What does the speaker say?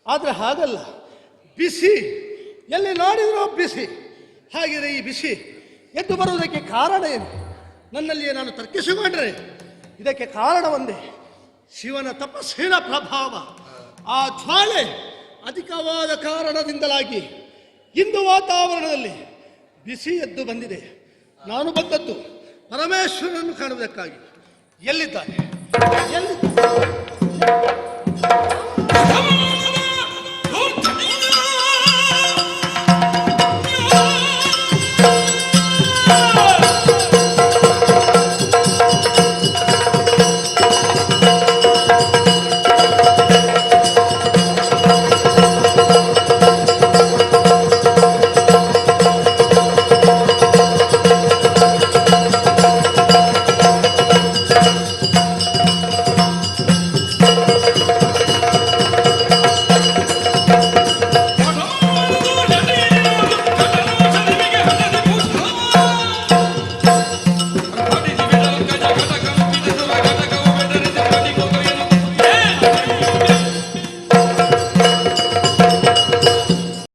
ಆದರೆ ಹಾಗಲ್ಲ, ಬಿಸಿ ಎಲ್ಲಿ ನೋಡಿದ್ರೂ ಬಿಸಿ. ಹಾಗೆಯೇ ಈ ಬಿಸಿ ಎದ್ದು ಬರುವುದಕ್ಕೆ ಕಾರಣ ಏನು? ನನ್ನಲ್ಲಿಯೇ ನಾನು ತರ್ಕಿಸಿಕೊಂಡ್ರೆ ಇದಕ್ಕೆ ಕಾರಣ ಒಂದೇ, ಶಿವನ ತಪಸ್ಸಿನ ಪ್ರಭಾವ. ಆ ಜ್ವಾಲೆ ಅಧಿಕವಾದ ಕಾರಣದಿಂದಲಾಗಿ ಇಂದು ವಾತಾವರಣದಲ್ಲಿ ಬಿಸಿ ಎದ್ದು ಬಂದಿದೆ. ನಾನು ಬಂದದ್ದು ಪರಮೇಶ್ವರನನ್ನು ಕಾಣುವುದಕ್ಕಾಗಿ. ಎಲ್ಲಿದ್ದಾನೆ?